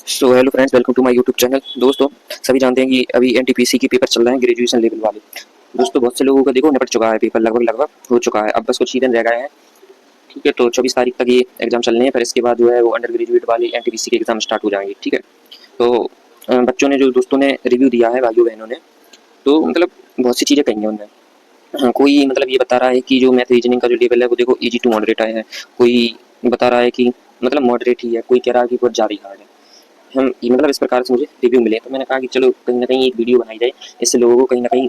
So hello friends, welcome to my YouTube channel. दोस्तों, सभी जानते हैं कि अभी एनटीपीसी के पेपर चल रहे हैं ग्रेजुएशन लेवल वाले। दोस्तों, बहुत से लोगों का देखो निपट चुका है, पेपर लगभग हो चुका है। अब बस कुछ ही दिन रह गए हैं। ठीक है, तो 24 तारीख तक ये एग्जाम चलने हैं। फिर इसके बाद जो है वो अंडर ग्रेजुएट वाले एनटीपीसी के एग्जाम स्टार्ट हो जाएंगे। ठीक है, तो बच्चों ने जो दोस्तों ने रिव्यू दिया है, भाइयों बहनों ने, तो मतलब बहुत सी चीज़ें कही हैं उनमें। कोई मतलब ये बता रहा है कि जो मैथ रीजनिंग का जो लेवल है वो देखो इजी टू मॉडरेट आया है। कोई बता रहा है कि मतलब मॉडरेट ही है, कोई कह रहा है कि बहुत ज़्यादा ही हार्ड है। हम ये मतलब इस प्रकार से मुझे रिव्यू मिले, तो मैंने कहा कि चलो कहीं ना कहीं एक वीडियो बनाई जाए, इससे लोगों को कहीं ना कहीं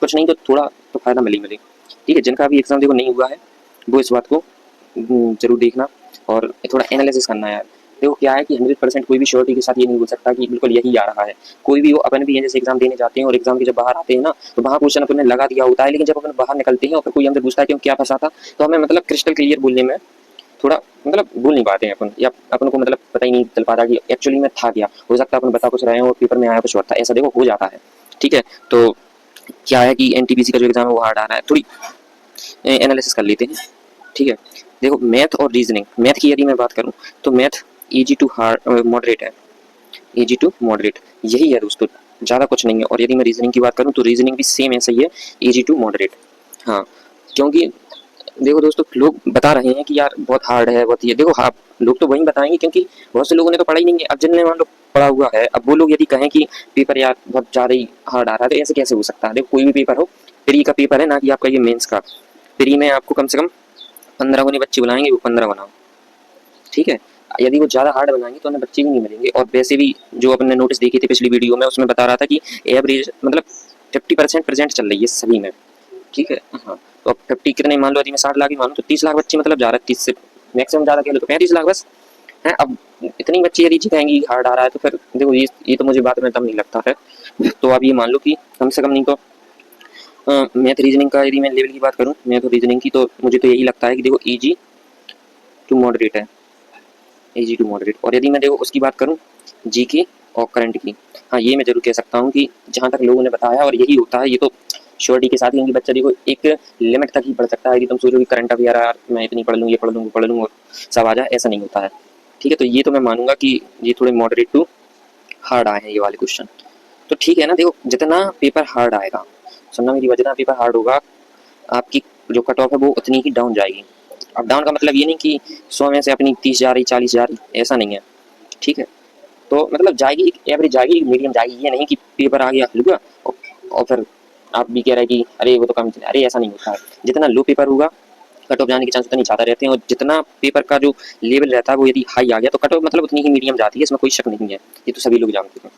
कुछ नहीं तो थोड़ा तो फायदा मिले। ठीक है, जिनका अभी एग्जाम देखो नहीं हुआ है वो इस बात को जरूर देखना और थोड़ा एनालिसिस करना है यार। देखो क्या है कि 100% कोई भी श्योरिटी के साथ ये नहीं बोल सकता कि बिल्कुल यही आ रहा है। कोई भी वो अपन भी है जैसे एग्जाम देने जाते हैं और एग्जाम के जब बाहर आते हैं ना, तो वहाँ क्वेश्चन अपन ने लगा दिया होता है, लेकिन जब अपन बाहर निकलते हैं और फिर कोई हमसे पूछता है कि हम क्या फंसा था, तो हमें मतलब क्रिस्टल क्लियर बोलने में थोड़ा मतलब भूल नहीं पाते हैं अपन, या अपन को मतलब पता ही नहीं चल पाता कि एक्चुअली में था क्या। हो सकता है अपन बता कुछ रहे हैं और पेपर में आया कुछ और था, ऐसा देखो हो जाता है। ठीक है, तो क्या है कि एनटीपीसी का जो एग्जाम है वो हार्ड आ रहा है, थोड़ी एनालिसिस कर लेते हैं। ठीक है, देखो मैथ और रीजनिंग, मैथ की यदि मैं बात करूं तो math easy to hard moderate है। इजी टू मॉडरेट यही है दोस्तों, ज़्यादा कुछ नहीं है। और यदि मैं रीजनिंग की बात करूं तो रीजनिंग भी सेम ऐसा ही है, इजी टू मॉडरेट। हाँ, क्योंकि देखो दोस्तों, लोग बता रहे हैं कि यार बहुत हार्ड है, बहुत ये देखो। हाँ, लोग तो वही बताएंगे क्योंकि बहुत से लोगों ने तो पढ़ा ही नहीं है। अब जिनने मान लो पढ़ा हुआ है, अब वो लोग यदि कहें कि पेपर यार बहुत ज़्यादा ही हार्ड आ रहा है, तो ऐसे कैसे हो सकता है। देखो कोई भी पेपर हो, प्री का पेपर है ना कि आपका ये मेंस का। प्री में आपको कम से कम 15 गुनी बच्चे बुलाएंगे, वो 15 बनाओ। ठीक है, यदि वो ज़्यादा हार्ड बनाएंगे तो हमें बच्चे ही नहीं मिलेंगे। और वैसे भी जो अपने नोटिस देखी थी पिछली वीडियो में, उसमें बता रहा था कि एवरेज मतलब 50% प्रेजेंट चल रही है सभी में। ठीक है, हाँ, तो अब 50 कितने मान लो, यदि मैं 60 लाख ही मानूं तो 30 लाख बच्चे मतलब जा रहा है। 30 से मैक्सिमम ज़्यादा कह लो तो 35 लाख बस है। अब इतनी बच्चे यदि जिताएंगी हार्ड आ रहा है, तो फिर देखो ये तो मुझे बात में दम नहीं लगता है। तो आप ये मान लो कि कम से कम नहीं तो मैथ रीजनिंग का यदि मैं लेवल की बात करूँ, मैथ और रीजनिंग की, तो मुझे तो यही लगता है कि देखो इजी टू मॉडरेट है, इजी टू मॉडरेट। और यदि मैं देखो उसकी बात करूँ जी की और करंट की, हाँ ये मैं जरूर कह सकता हूँ कि जहाँ तक लोगों ने बताया और यही होता है, ये तो श्योरिटी के साथ ही, बच्चा देखो एक लिमिट तक ही पढ़ सकता है। यदि तुम सोचो कि करंट अफेयर यार मैं इतनी पढ़ लूँ, ये पढ़ लूँ, वो पढ़ लूँ और सब आ जाए, ऐसा नहीं होता है। ठीक है, तो ये तो मैं मानूंगा कि ये थोड़े मॉडरेट टू हार्ड आए हैं ये वाले क्वेश्चन। तो ठीक है ना, देखो जितना पेपर हार्ड आएगा, सुनना मेरी बात, जितना पेपर हार्ड होगा आपकी जो कट ऑफ है वो उतनी ही डाउन जाएगी। अब डाउन का मतलब ये नहीं कि 100 में से अपनी 30 जा रही, 40 जा रही, ऐसा नहीं है। ठीक है, तो मतलब जाएगी, एक एवरेज जाएगी, मीडियम जाएगी। ये नहीं कि पेपर आ गया हल्का और फिर आप भी कह रहे हैं कि अरे वो तो कम चले, अरे ऐसा नहीं होता है। जितना लो पेपर होगा कट ऑफ जाने के चांस उतने ज़्यादा रहते हैं, और जितना पेपर का जो लेवल रहता है वो यदि हाई आ गया तो कट ऑफ मतलब उतनी ही मीडियम जाती है, इसमें कोई शक नहीं है। ये तो सभी लोग जानते हैं।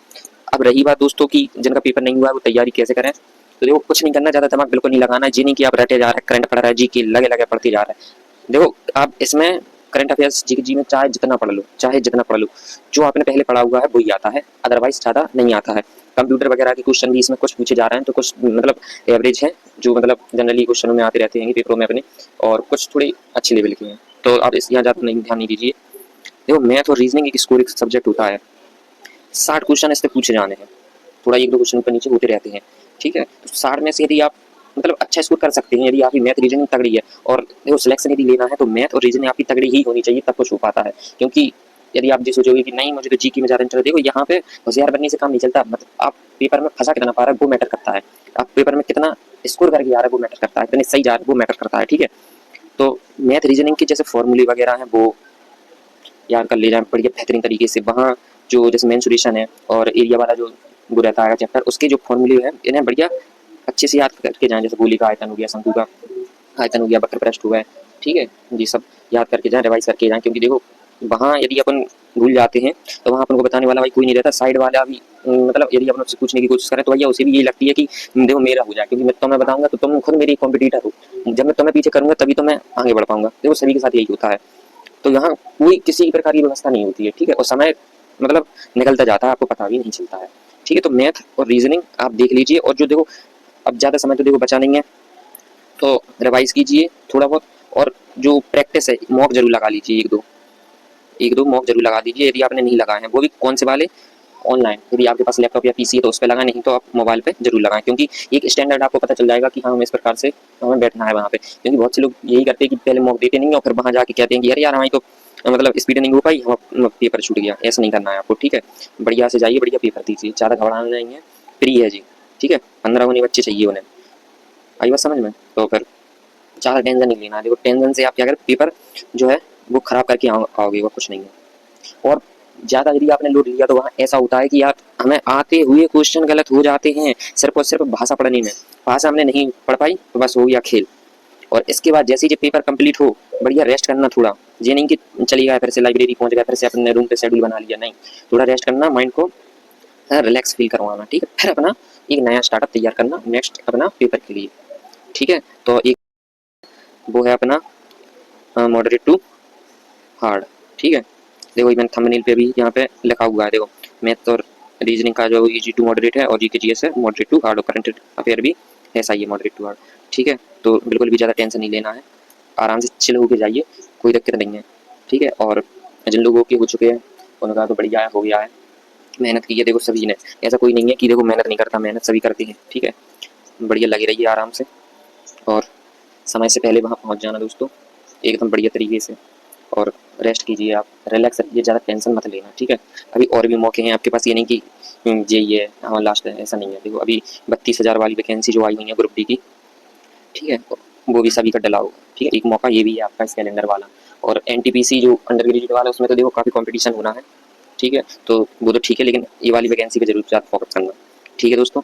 अब रही बात दोस्तों की जिनका पेपर नहीं हुआ है वो तैयारी कैसे करें, तो देखो कुछ नहीं करना, ज़्यादा दिमाग बिल्कुल नहीं लगाना है। जी नहीं कि आप रटे जा रहे हैं, करंट पड़ रहा है जी की लगे लगे पढ़ते जा रहे हैं। देखो आप इसमें करंट अफेयर्स जी में चाहे जितना पढ़ लो, चाहे जितना पढ़ लो, जो आपने पहले पढ़ा हुआ है वही आता है, अदरवाइज ज़्यादा नहीं आता है। कंप्यूटर वगैरह के क्वेश्चन भी इसमें कुछ पूछे जा रहे हैं, तो कुछ मतलब एवरेज है, जो मतलब जनरली क्वेश्चनों में आते रहते हैं पेपरों में अपने, और कुछ थोड़ी अच्छी लेवल के हैं। तो आप इस यहाँ ज़्यादा नहीं ध्यान नहीं दीजिए। देखो मैथ और रीजनिंग एक स्कोर एक सब्जेक्ट होता है, 60 क्वेश्चन इससे पूछे जाने हैं, थोड़ा एक दो क्वेश्चन ऊपर नीचे होते रहते हैं। ठीक है, तो 60 में से यदि आप मतलब अच्छा स्कोर कर सकते हैं, यदि आपकी मैथ रीजनिंग तगड़ी है, और देखो सिलेक्शन यदि लेना है तो मैथ और रीजनिंग आपकी तगड़ी ही होनी चाहिए, तब कुछ हो पाता है। क्योंकि यदि आप ये सोचोगे कि नहीं मुझे तो जी की में ज़्यादा इंटरेस्ट, देखो यहाँ पे होशियार बनने से काम नहीं चलता। मतलब आप पेपर में फंसा कितना पा रहे हैं वो मैटर करता है, आप पेपर में कितना स्कोर करके आ रहे हैं वो मैटर करता है, कितने सही जा रहे हैं वो मैटर करता है। ठीक है, तो मैथ रीजनिंग के जैसे फॉर्मूले वगैरह हैं वो याद कर ले जाए बढ़िया बेहतरीन तरीके से। वहाँ जो जैसे मेंसुरेशन है और एरिया वाला जो वो रहता है चैप्टर, उसके जो फॉर्मूले हैं इन्हें बढ़िया अच्छे से याद करके जाएं। जैसे गोली का आयतन हो गया, शंकु का आयतन हो गया, वक्र पृष्ठ हुआ है। ठीक है जी, सब याद करके जाएं, रिवाइज करके जाएं। क्योंकि देखो वहाँ यदि अपन भूल जाते हैं तो वहाँ अपन को बताने वाला भाई कोई नहीं रहता, साइड वाला भी मतलब यदि अपन उससे पूछने की कोशिश करें तो भैया उसे भी यही लगती है कि देखो मेरा हो जाए, क्योंकि मैं तुम्हें बताऊंगा तो तुम खुद मेरी कॉम्पिटिटर हो, जब मैं तुम्हें पीछे करूंगा तभी तो मैं आगे बढ़ पाऊंगा। देखो सभी के साथ यही होता है, तो यहाँ कोई किसी प्रकार की व्यवस्था नहीं होती है। ठीक है, और समय मतलब निकलता जाता है, आपको पता भी नहीं चलता है। ठीक है, तो मैथ और रीजनिंग आप देख लीजिए, और जो देखो अब ज़्यादा समय तो देखो बचा नहीं है, तो रिवाइज कीजिए थोड़ा बहुत। और जो प्रैक्टिस है मॉक जरूर लगा लीजिए, एक दो मॉक जरूर लगा दीजिए यदि आपने नहीं लगाए हैं, वो भी कौन से वाले, ऑनलाइन। यदि आपके पास लैपटॉप या पीसी है तो उस पर लगाएं, नहीं तो आप मोबाइल पे जरूर लगाएं। क्योंकि एक स्टैंडर्ड आपको पता चल जाएगा कि हाँ हमें इस प्रकार से हमें बैठना है वहाँ पे। क्योंकि बहुत से लोग यही करते हैं कि पहले मॉक देते नहीं और फिर वहाँ जाके कहते हैं कि यार यार हमारी तो मतलब स्पीड नहीं हो पाई, हम पेपर छूट गया, ऐसा नहीं करना है आपको, ठीक है। बढ़िया से जाइए, बढ़िया पेपर दीजिए, ज़्यादा घबराना नहीं है, फ्री है जी, ठीक है। 15 उन्हीं बच्चे चाहिए उन्हें, आई बात समझ में। तो फिर ज़्यादा टेंशन नहीं लेना है, देखो टेंशन से आप क्या करें, पेपर जो है वो खराब करके आओगे, वो कुछ नहीं है। और ज़्यादा यदि आपने लोड लिया तो वहाँ ऐसा होता है कि यार हमें आते हुए क्वेश्चन गलत हो जाते हैं, सिर्फ और सिर्फ भाषा पढ़ने में, भाषा हमने नहीं पढ़ पाई तो बस हो गया खेल। और इसके बाद जैसे ही जब पेपर कंप्लीट हो, बढ़िया रेस्ट करना थोड़ा, ये नहीं कि चली गया फिर से लाइब्रेरी पहुंच गया, फिर से अपने रूम पे शेड्यूल बना लिया, नहीं, थोड़ा रेस्ट करना, माइंड को रिलैक्स फील करवाना, ठीक है। फिर अपना एक नया स्टार्टअप तैयार करना नेक्स्ट अपना पेपर के लिए, ठीक है। तो एक वो है अपना मॉडरेट टू हार्ड, ठीक है। देखो मैंने थंबनेल पे भी यहाँ पे लिखा हुआ है, देखो मैथ और रीजनिंग का जो इजी टू मॉडरेट है, और जीके जीएस है मॉडरेट टू हार्ड, और करंट अफेयर भी ऐसा ही है मॉडरेट टू हार्ड, ठीक है। तो बिल्कुल भी ज़्यादा टेंशन नहीं लेना है, आराम से चिल होके जाइए, कोई दिक्कत नहीं है, ठीक है। और जिन लोगों के हो चुके हैं उनका तो बढ़िया हो गया है, मेहनत की है देखो सभी ने, ऐसा कोई नहीं है कि देखो मेहनत नहीं करता, मेहनत सभी करते हैं, ठीक है। बढ़िया लगी रहिए आराम से, और समय से पहले वहाँ पहुँच जाना दोस्तों, एकदम बढ़िया तरीके से। और रेस्ट कीजिए, आप रिलैक्स रहिए, ज़्यादा टेंशन मत लेना, ठीक है। अभी और भी मौके हैं आपके पास, ये नहीं कि यही है हाँ लास्ट है, ऐसा नहीं है। देखो अभी 32,000 वाली वैकेंसी जो आई हुई है ग्रुप डी की, ठीक है, वो भी सभी का डला होगा, ठीक है। एक मौका ये भी है आपका इस कैलेंडर वाला। और एनटीपीसी जो अंडर ग्रेजुएट वाला है उसमें तो देखो काफ़ी कंपटीशन होना है, ठीक है। तो वो तो ठीक है, लेकिन ये वाली वैकेंसी पे जरूर ज़्यादा फोकस करना, ठीक है दोस्तों।